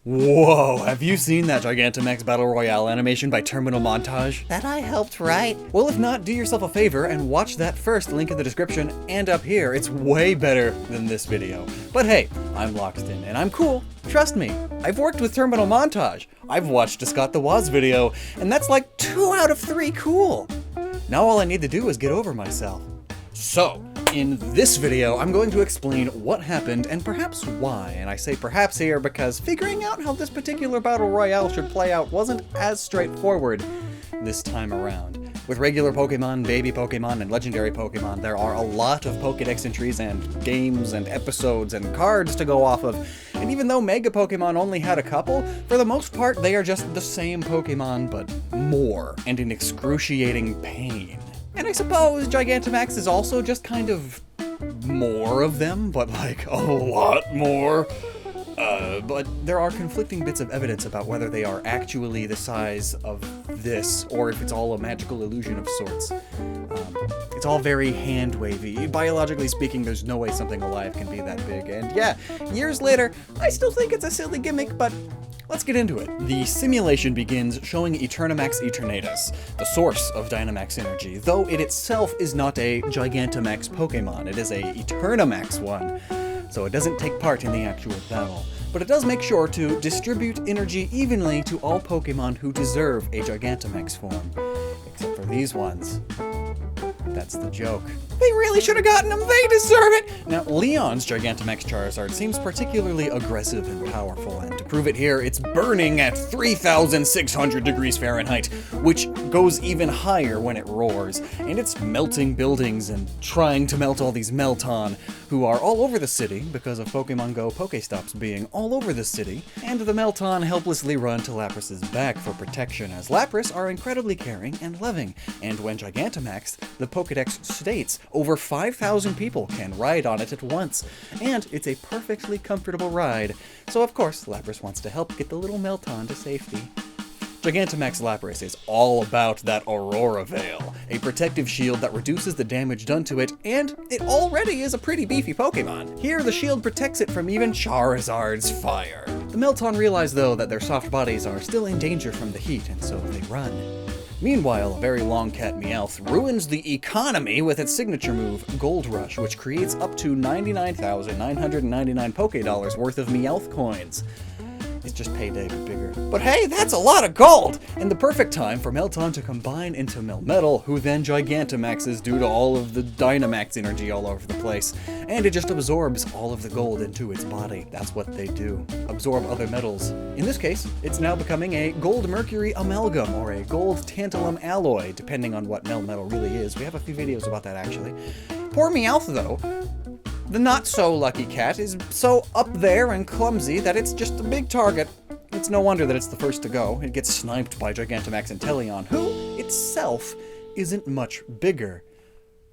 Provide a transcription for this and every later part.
Whoa, have you seen that Gigantamax Battle Royale animation by TerminalMontage? That I helped write. Well, if not, do yourself a favor and watch that first, link in the description and up here. It's way better than this video. But hey, I'm Lockstin and I'm cool. Trust me, I've worked with TerminalMontage. I've watched a Scott the Woz video, and that's like 2 out of 3 cool. Now all I need to do is get over myself. So, in this video, I'm going to explain what happened and perhaps why, and I say perhaps here because figuring out how this particular battle royale should play out wasn't as straightforward this time around. With regular Pokemon, baby Pokemon, and legendary Pokemon, there are a lot of Pokedex entries and games and episodes and cards to go off of, and even though Mega Pokemon only had a couple, for the most part they are just the same Pokemon, but more, and in excruciating pain. And I suppose Gigantamax is also just kind of more of them, but like a lot more. But there are conflicting bits of evidence about whether they are actually the size of this, or if it's all a magical illusion of sorts. It's all very hand-wavy. Biologically speaking, there's no way something alive can be that big. And yeah, years later, I still think it's a silly gimmick, but let's get into it. The simulation begins showing Eternamax Eternatus, the source of Dynamax energy, though it itself is not a Gigantamax Pokemon, it is a Eternamax one, so it doesn't take part in the actual battle. But it does make sure to distribute energy evenly to all Pokemon who deserve a Gigantamax form, except for these ones. That's the joke. They really should have gotten them, they deserve it! Now, Leon's Gigantamax Charizard seems particularly aggressive and powerful, and to prove it here, it's burning at 3,600 degrees Fahrenheit, which goes even higher when it roars, and it's melting buildings and trying to melt all these Melton, who are all over the city because of Pokemon Go Pokestops being all over the city, and the Melton helplessly run to Lapras's back for protection, as Lapras are incredibly caring and loving, and when Gigantamaxed, the Pokedex states over 5,000 people can ride on it at once, and it's a perfectly comfortable ride, so of course Lapras wants to help get the little Melton to safety. Gigantamax Lapras is all about that Aurora Veil, a protective shield that reduces the damage done to it, and it already is a pretty beefy Pokemon. Here, the shield protects it from even Charizard's fire. The Melton realize, though, that their soft bodies are still in danger from the heat, and so they run. Meanwhile, a very long cat Meowth ruins the economy with its signature move, Gold Rush, which creates up to 99,999 Pokédollars worth of Meowth coins. It's just Payday but bigger. But hey, that's a lot of gold! And the perfect time for Melton to combine into Melmetal, who then Gigantamaxes due to all of the Dynamax energy all over the place. And it just absorbs all of the gold into its body. That's what they do. Absorb other metals. In this case, it's now becoming a gold-mercury amalgam, or a gold-tantalum alloy, depending on what Melmetal really is. We have a few videos about that, actually. Poor Meowth, though. The not-so-lucky cat is so up there and clumsy that it's just a big target. It's no wonder that it's the first to go. It gets sniped by Gigantamax Inteleon, who, itself, isn't much bigger.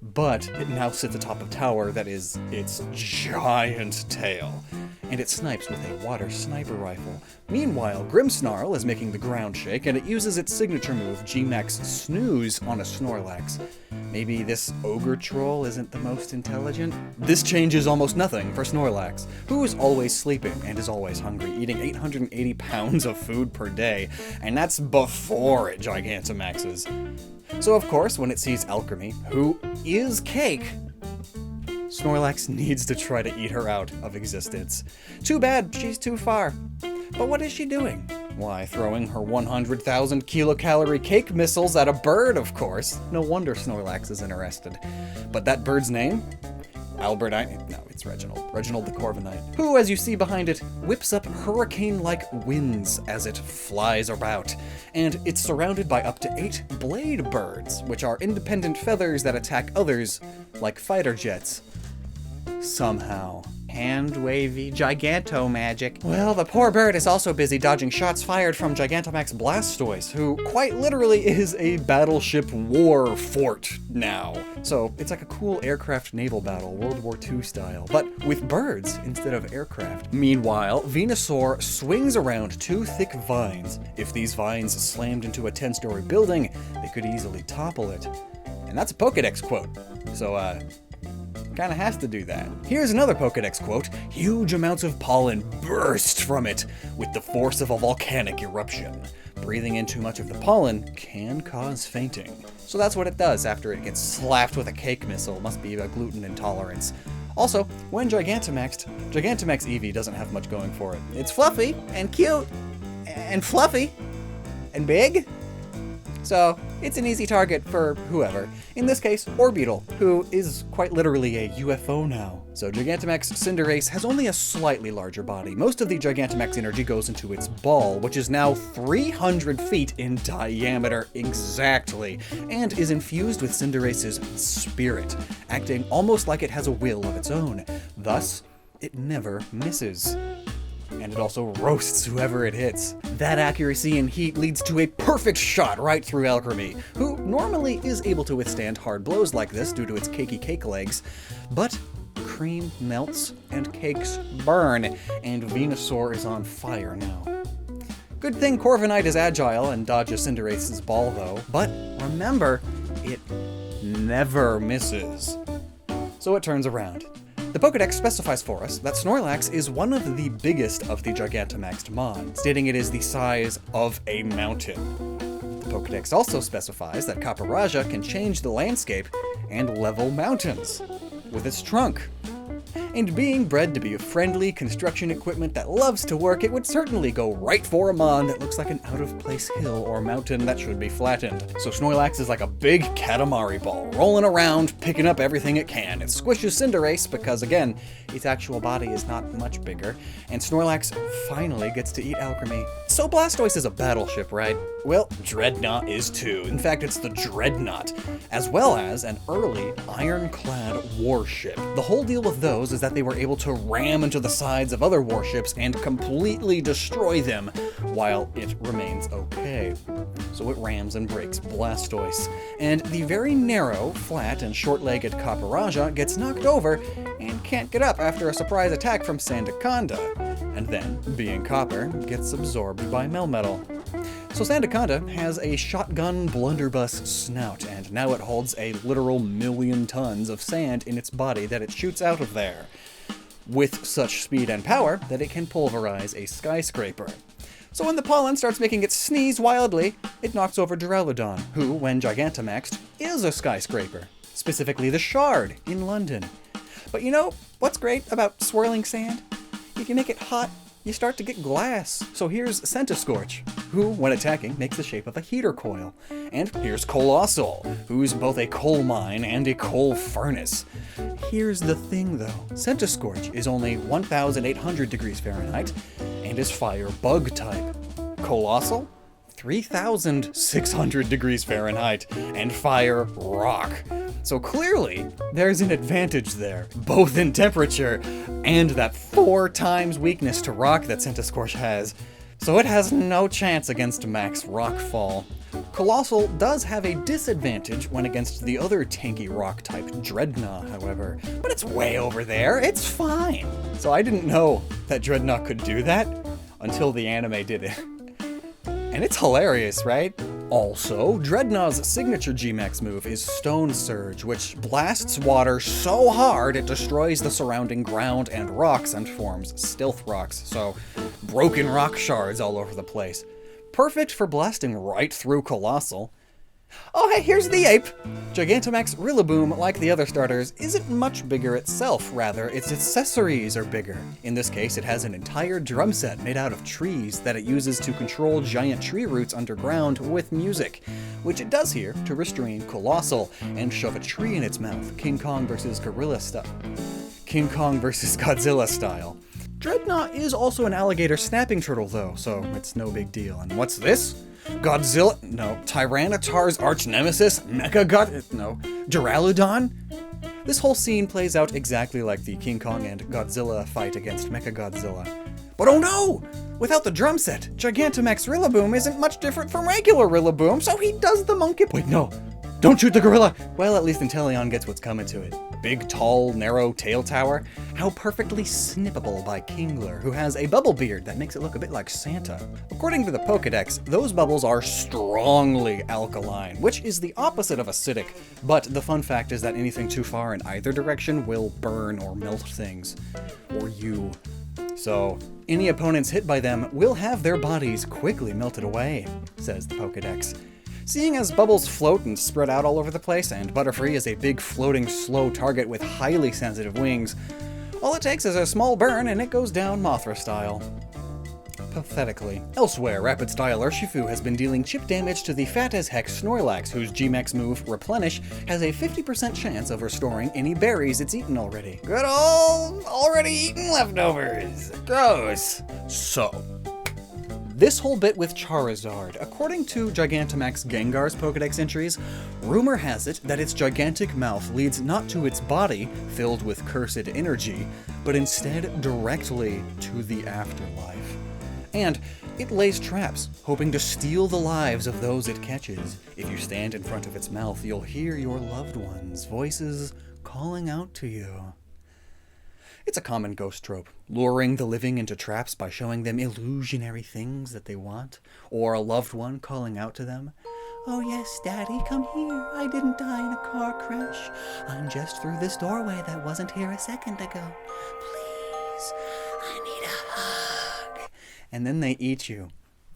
But it now sits atop a tower that is its giant tail, and it snipes with a water sniper rifle. Meanwhile, Grimmsnarl is making the ground shake, and it uses its signature move, G-Max Snooze, on a Snorlax. Maybe this ogre troll isn't the most intelligent? This changes almost nothing for Snorlax, who is always sleeping and is always hungry, eating 880 pounds of food per day, and that's before it Gigantamaxes. So of course, when it sees Alchemy, who is cake, Snorlax needs to try to eat her out of existence. Too bad, she's too far. But what is she doing? Why, throwing her 100,000 kilocalorie cake missiles at a bird, of course. No wonder Snorlax is interested. But that bird's name? Albertine? No, it's Reginald. Reginald the Corviknight, who, as you see behind it, whips up hurricane-like winds as it flies about. And it's surrounded by up to 8 blade birds, which are independent feathers that attack others, like fighter jets. Somehow. Hand-wavy Giganto magic. Well, the poor bird is also busy dodging shots fired from Gigantamax Blastoise, who quite literally is a battleship war fort now. So it's like a cool aircraft naval battle, World War II style, but with birds instead of aircraft. Meanwhile, Venusaur swings around 2 thick vines. If these vines slammed into a 10-story building, they could easily topple it. And that's a Pokedex quote. So, Kinda has to do that. Here's another Pokedex quote. Huge amounts of pollen burst from it with the force of a volcanic eruption. Breathing in too much of the pollen can cause fainting. So that's what it does after it gets slapped with a cake missile. Must be a gluten intolerance. Also, when Gigantamaxed, Gigantamax Eevee doesn't have much going for it. It's fluffy and cute and fluffy and big. So it's an easy target for whoever. In this case, Orbeetle, who is quite literally a UFO now. So Gigantamax Cinderace has only a slightly larger body. Most of the Gigantamax energy goes into its ball, which is now 300 feet in diameter exactly, and is infused with Cinderace's spirit, acting almost like it has a will of its own. Thus, it never misses. And it also roasts whoever it hits. That accuracy and heat leads to a perfect shot right through Alchemy, who normally is able to withstand hard blows like this due to its cakey cake legs, but cream melts and cakes burn, and Venusaur is on fire now. Good thing Corviknight is agile and dodges Cinderace's ball though, but remember, it never misses. So it turns around. The Pokedex specifies for us that Snorlax is one of the biggest of the Gigantamaxed Mon, stating it is the size of a mountain. The Pokedex also specifies that Caparaja can change the landscape and level mountains with its trunk. And being bred to be a friendly construction equipment that loves to work, it would certainly go right for a Mon that looks like an out-of-place hill or mountain that should be flattened. So Snorlax is like a big Katamari ball, rolling around, picking up everything it can. It squishes Cinderace because, again, its actual body is not much bigger, and Snorlax finally gets to eat Alchemy. So Blastoise is a battleship, right? Well, Dreadnought is too. In fact, it's the Dreadnought, as well as an early ironclad warship. The whole deal with those is that they were able to ram into the sides of other warships and completely destroy them while it remains okay. So it rams and breaks Blastoise. And the very narrow, flat, and short-legged Caparaja gets knocked over and can't get up after a surprise attack from Sandaconda. And then, being copper, gets absorbed by Melmetal. So Sandaconda has a shotgun blunderbuss snout, and now it holds a literal million tons of sand in its body that it shoots out of there, with such speed and power that it can pulverize a skyscraper. So when the pollen starts making it sneeze wildly, it knocks over Duraludon, who, when Gigantamaxed, is a skyscraper, specifically the Shard in London. But you know what's great about swirling sand? If you make it hot, you start to get glass. So here's Centiskorch, who, when attacking, makes the shape of a heater coil. And here's Colossal, who's both a coal mine and a coal furnace. Here's the thing though, Centiskorch is only 1,800 degrees Fahrenheit and is fire bug type. Colossal? 3,600 degrees Fahrenheit and fire rock. So clearly, there's an advantage there, both in temperature and that 4 times weakness to rock that Centiskorch has. So it has no chance against Max Rockfall. Colossal does have a disadvantage when against the other tanky rock type Dreadnought, however, but it's way over there, it's fine. So I didn't know that Dreadnought could do that until the anime did it. And it's hilarious, right? Also, Dreadnought's signature G-Max move is Stone Surge, which blasts water so hard it destroys the surrounding ground and rocks and forms stealth rocks, so broken rock shards all over the place. Perfect for blasting right through Colossal. Oh hey, here's the ape! Gigantamax Rillaboom, like the other starters, isn't much bigger itself, rather its accessories are bigger. In this case, it has an entire drum set made out of trees that it uses to control giant tree roots underground with music, which it does here to restrain Colossal and shove a tree in its mouth, King Kong vs. Godzilla style. Dreadnought is also an alligator snapping turtle though, so it's no big deal. And what's this? Tyranitar's arch nemesis, Duraludon? This whole scene plays out exactly like the King Kong and Godzilla fight against Mechagodzilla. But oh no! Without the drum set, Gigantamax Rillaboom isn't much different from regular Rillaboom, so he does the monkey— Wait, no. Don't shoot the gorilla! Well, at least Inteleon gets what's coming to it. Big, tall, narrow tail tower. How perfectly snippable by Kingler, who has a bubble beard that makes it look a bit like Santa. According to the Pokedex, those bubbles are strongly alkaline, which is the opposite of acidic, but the fun fact is that anything too far in either direction will burn or melt things. Or you. So, any opponents hit by them will have their bodies quickly melted away, says the Pokedex. Seeing as bubbles float and spread out all over the place, and Butterfree is a big floating slow target with highly sensitive wings, all it takes is a small burn and it goes down Mothra style. Pathetically. Elsewhere, Rapid Style Urshifu has been dealing chip damage to the fat-as-heck Snorlax, whose G-Max move, Replenish, has a 50% chance of restoring any berries it's eaten already. Good old already eaten leftovers. Gross. So, this whole bit with Charizard. According to Gigantamax Gengar's Pokedex entries, rumor has it that its gigantic mouth leads not to its body, filled with cursed energy, but instead directly to the afterlife. And it lays traps, hoping to steal the lives of those it catches. If you stand in front of its mouth, you'll hear your loved ones' voices calling out to you. It's a common ghost trope, luring the living into traps by showing them illusionary things that they want, or a loved one calling out to them. Oh yes, Daddy, come here. I didn't die in a car crash. I'm just through this doorway that wasn't here a second ago. Please, I need a hug. And then they eat you.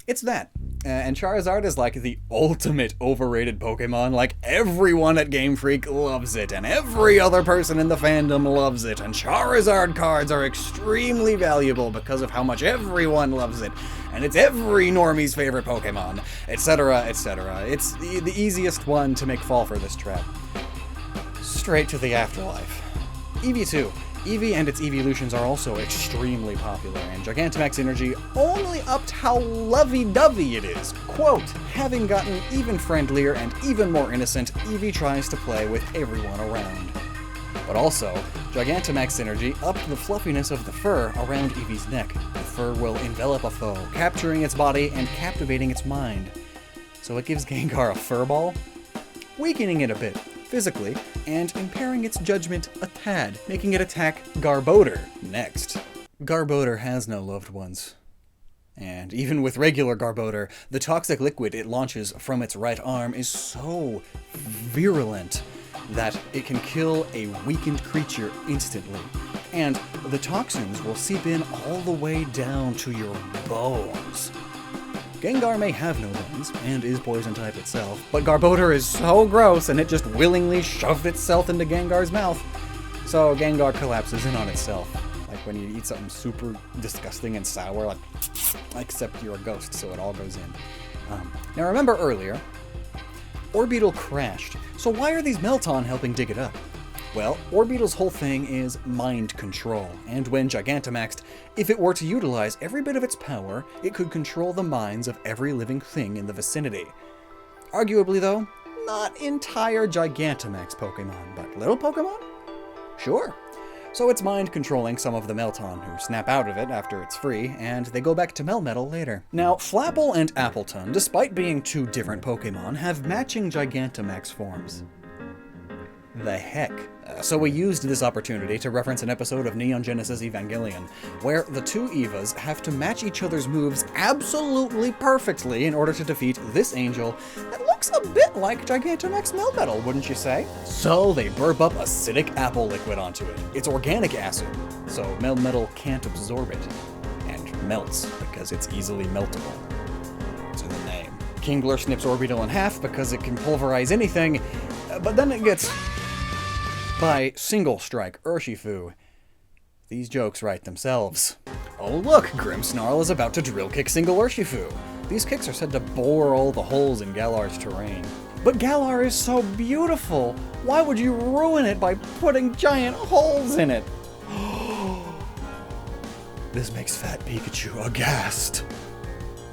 It's that. And Charizard is like the ultimate overrated Pokemon. Like, everyone at Game Freak loves it, and every other person in the fandom loves it, and Charizard cards are extremely valuable because of how much everyone loves it, and it's every normie's favorite Pokemon, etc., etc. It's the easiest one to make fall for this trap. Straight to the afterlife. Eevee 2. Eevee and its evolutions are also extremely popular, and Gigantamax Energy only upped how lovey-dovey it is. Quote, having gotten even friendlier and even more innocent, Eevee tries to play with everyone around. But also, Gigantamax Energy upped the fluffiness of the fur around Eevee's neck. The fur will envelop a foe, capturing its body and captivating its mind. So it gives Gengar a fur ball, weakening it a bit physically, and impairing its judgment a tad, making it attack Garbodor next. Garbodor has no loved ones. And even with regular Garbodor, the toxic liquid it launches from its right arm is so virulent that it can kill a weakened creature instantly. And the toxins will seep in all the way down to your bones. Gengar may have no bones, and is poison type itself, but Garbodor is so gross and it just willingly shoved itself into Gengar's mouth. So Gengar collapses in on itself. Like when you eat something super disgusting and sour, like, except you're a ghost, so it all goes in. Now remember earlier, Orbeetle crashed, so why are these Melton helping dig it up? Well, Orbeetle's whole thing is mind control, and when Gigantamaxed, if it were to utilize every bit of its power, it could control the minds of every living thing in the vicinity. Arguably though, not entire Gigantamax Pokemon, but little Pokemon? Sure. So it's mind controlling some of the Melton who snap out of it after it's free, and they go back to Melmetal later. Now, Flapple and Appleton, despite being two different Pokemon, have matching Gigantamax forms. The heck. So we used this opportunity to reference an episode of Neon Genesis Evangelion, where the two Evas have to match each other's moves absolutely perfectly in order to defeat this angel that looks a bit like Gigantamax Melmetal, wouldn't you say? So they burp up acidic apple liquid onto it. It's organic acid, so Melmetal can't absorb it, and melts because it's easily meltable. It's in the name. Kingler snips Orbeetle in half because it can pulverize anything, but then it gets by Single Strike Urshifu. These jokes write themselves. Oh look, Grimmsnarl is about to drill kick Single Urshifu. These kicks are said to bore all the holes in Galar's terrain. But Galar is so beautiful! Why would you ruin it by putting giant holes in it? This makes Fat Pikachu aghast.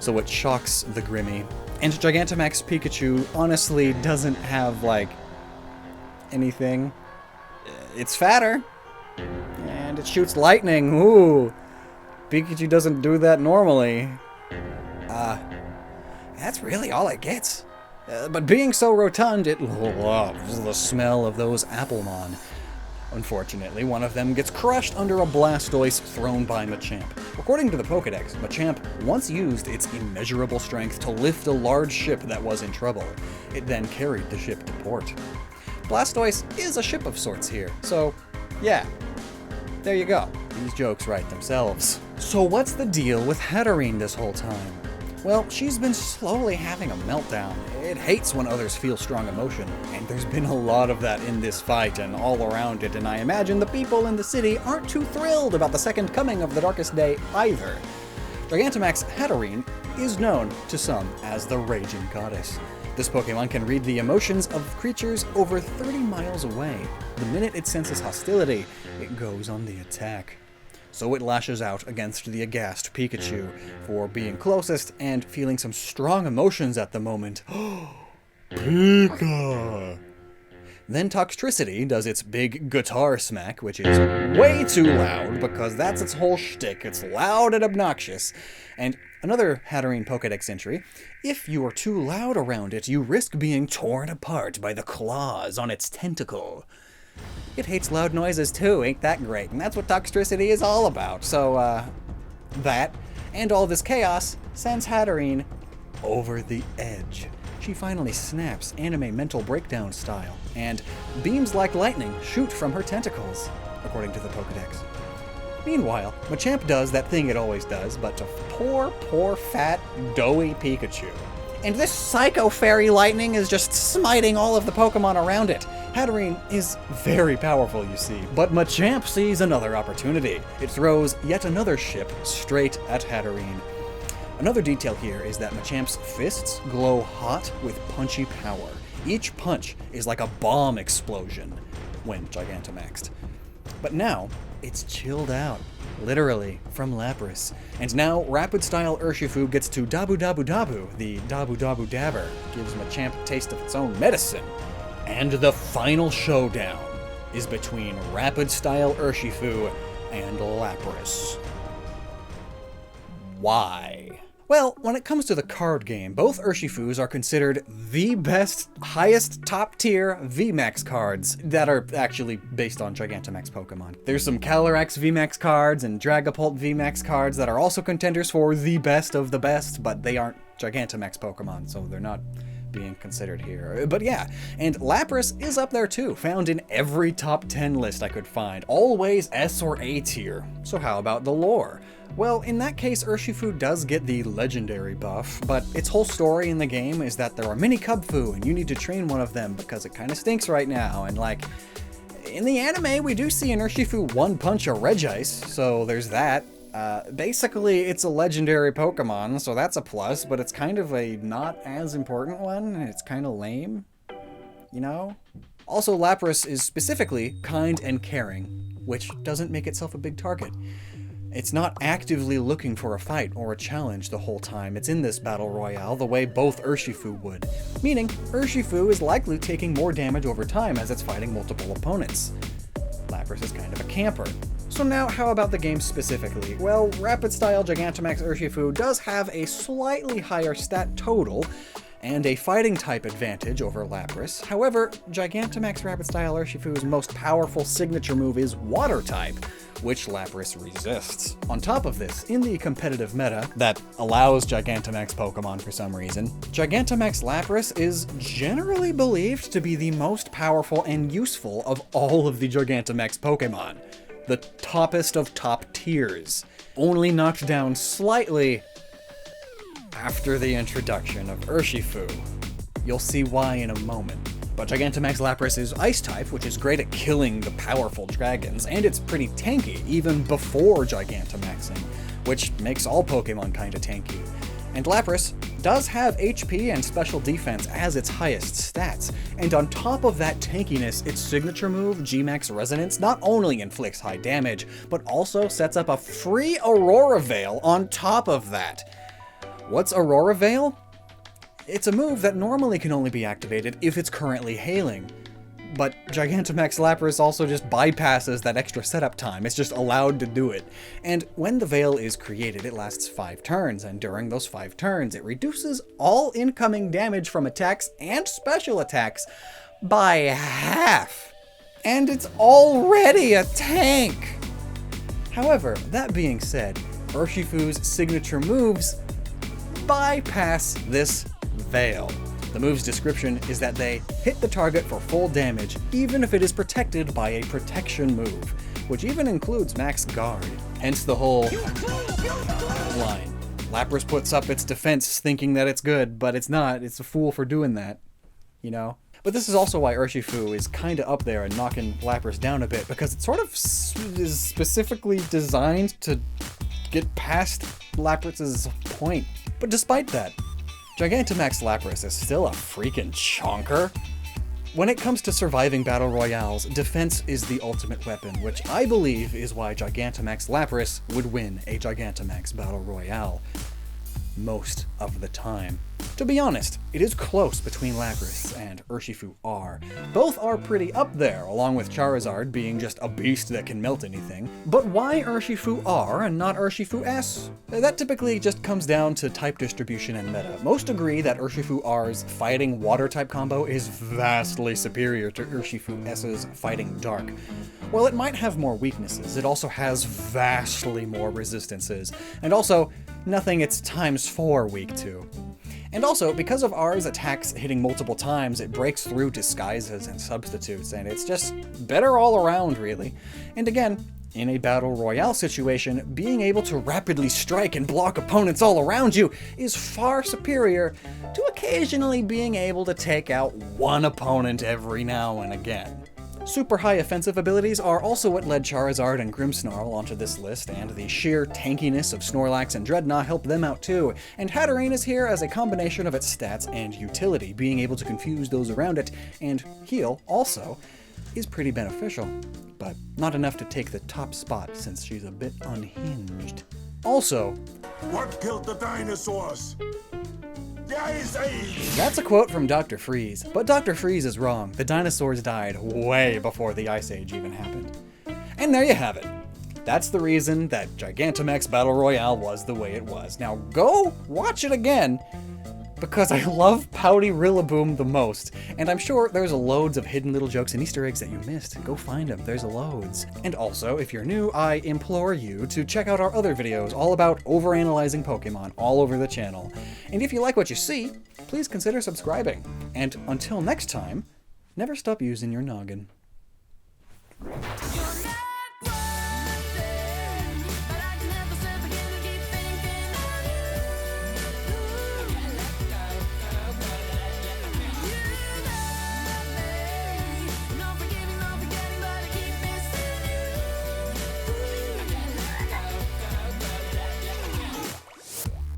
So it shocks the Grimmy. And Gigantamax Pikachu honestly doesn't have, like, anything. It's fatter, and it shoots lightning. Ooh, Pikachu doesn't do that normally. That's really all it gets. But being so rotund, it loves the smell of those Applemon. Unfortunately, one of them gets crushed under a Blastoise thrown by Machamp. According to the Pokedex, Machamp once used its immeasurable strength to lift a large ship that was in trouble. It then carried the ship to port. Blastoise is a ship of sorts here, so yeah, there you go. These jokes write themselves. So what's the deal with Hatterene this whole time? Well, she's been slowly having a meltdown. It hates when others feel strong emotion, and there's been a lot of that in this fight and all around it, and I imagine the people in the city aren't too thrilled about the second coming of the Darkest Day either. Gigantamax Hatterene is known to some as the Raging Goddess. This Pokemon can read the emotions of creatures over 30 miles away. The minute it senses hostility, it goes on the attack. So it lashes out against the aghast Pikachu for being closest and feeling some strong emotions at the moment. Pika! Then Toxtricity does its big guitar smack, which is way too loud because that's its whole shtick. It's loud and obnoxious. And another Hatterene Pokedex entry, if you are too loud around it, you risk being torn apart by the claws on its tentacle. It hates loud noises too, ain't that great? And that's what Toxtricity is all about. So, that, and all this chaos, sends Hatterene over the edge. She finally snaps anime mental breakdown style, and beams like lightning shoot from her tentacles, according to the Pokedex. Meanwhile, Machamp does that thing it always does, but to poor fat, doughy Pikachu. And this Psycho Fairy Lightning is just smiting all of the Pokemon around it. Hatterene is very powerful, you see, but Machamp sees another opportunity. It throws yet another ship straight at Hatterene. Another detail here is that Machamp's fists glow hot with punchy power. Each punch is like a bomb explosion when Gigantamaxed. But now, it's chilled out, literally, from Lapras. And now, Rapid-style Urshifu gets to Dabu Dabu Dabu, the Dabu Dabu Dabber, gives Machamp a taste of its own medicine. And the final showdown is between Rapid-style Urshifu and Lapras. Why? Well, when it comes to the card game, both Urshifus are considered the best, highest top-tier VMAX cards that are actually based on Gigantamax Pokemon. There's some Calyrex VMAX cards and Dragapult VMAX cards that are also contenders for the best of the best, but they aren't Gigantamax Pokemon, so they're not being considered here. But yeah, and Lapras is up there too, found in every top 10 list I could find, always S or A tier. So how about the lore? Well, in that case, Urshifu does get the legendary buff, but its whole story in the game is that there are many Cubfu, and you need to train one of them because it kind of stinks right now, and like, in the anime, we do see an Urshifu one-punch a Regice, so there's that. Basically, it's a legendary Pokemon, so that's a plus, but it's kind of a not as important one, and it's kind of lame, you know? Also, Lapras is specifically kind and caring, which doesn't make itself a big target. It's not actively looking for a fight or a challenge the whole time it's in this battle royale the way both Urshifu would, meaning Urshifu is likely taking more damage over time as it's fighting multiple opponents. Lapras is kind of a camper. So now, how about the game specifically? Well, Rapid-style Gigantamax Urshifu does have a slightly higher stat total, and a fighting type advantage over Lapras. However, Gigantamax Rapid-style Urshifu's most powerful signature move is Water type, which Lapras resists. On top of this, in the competitive meta that allows Gigantamax Pokemon for some reason, Gigantamax Lapras is generally believed to be the most powerful and useful of all of the Gigantamax Pokemon. The toppest of top tiers, only knocked down slightly after the introduction of Urshifu. You'll see why in a moment. But Gigantamax Lapras is Ice-type, which is great at killing the powerful dragons, and it's pretty tanky even before Gigantamaxing, which makes all Pokemon kinda tanky. And Lapras does have HP and special defense as its highest stats, and on top of that tankiness, its signature move, G-Max Resonance, not only inflicts high damage, but also sets up a free Aurora Veil on top of that. What's Aurora Veil? It's a move that normally can only be activated if it's currently hailing. but Gigantamax Lapras also just bypasses that extra setup time. It's just allowed to do it. And when the Veil is created, it lasts 5 turns, and during those 5 turns, it reduces all incoming damage from attacks and special attacks by half. And it's already a tank! However, that being said, Urshifu's signature moves bypass this Veil. The move's description is that they hit the target for full damage, even if it is protected by a protection move, which even includes max guard. Hence the whole line. Lapras puts up its defense thinking that it's good, but it's not. It's a fool for doing that, you know? But this is also why Urshifu is kinda up there and knocking Lapras down a bit, because it sort of is specifically designed to get past Lapras' point. But despite that, Gigantamax Lapras is still a freaking chonker. When it comes to surviving battle royales, defense is the ultimate weapon, which I believe is why Gigantamax Lapras would win a Gigantamax Battle Royale most of the time. To be honest, it is close between Lapras and Urshifu R. Both are pretty up there, along with Charizard being just a beast that can melt anything. But why Urshifu R and not Urshifu S? That typically just comes down to type distribution and meta. Most agree that Urshifu R's fighting water type combo is vastly superior to Urshifu S's fighting dark. While it might have more weaknesses, it also has vastly more resistances, and also nothing it's ×4 weak to. And also, because of R's attacks hitting multiple times, it breaks through disguises and substitutes, and it's just better all around, really. And again, in a battle royale situation, being able to rapidly strike and block opponents all around you is far superior to occasionally being able to take out one opponent every now and again. Super high offensive abilities are also what led Charizard and Grimmsnarl onto this list, and the sheer tankiness of Snorlax and Dreadnought helped them out too, and Hatterene is here as a combination of its stats and utility. Being able to confuse those around it, and heal also, is pretty beneficial, but not enough to take the top spot since she's a bit unhinged. Also, what killed the dinosaurs? The Ice Age! That's a quote from Dr. Freeze, but Dr. Freeze is wrong. The dinosaurs died way before the Ice Age even happened. And there you have it. That's the reason that Gigantamax Battle Royale was the way it was. Now go watch it again, because I love Pouty Rillaboom the most, and I'm sure there's loads of hidden little jokes and Easter eggs that you missed. Go find them, there's loads. And also, if you're new, I implore you to check out our other videos all about overanalyzing Pokemon all over the channel. And if you like what you see, please consider subscribing. And until next time, never stop using your noggin.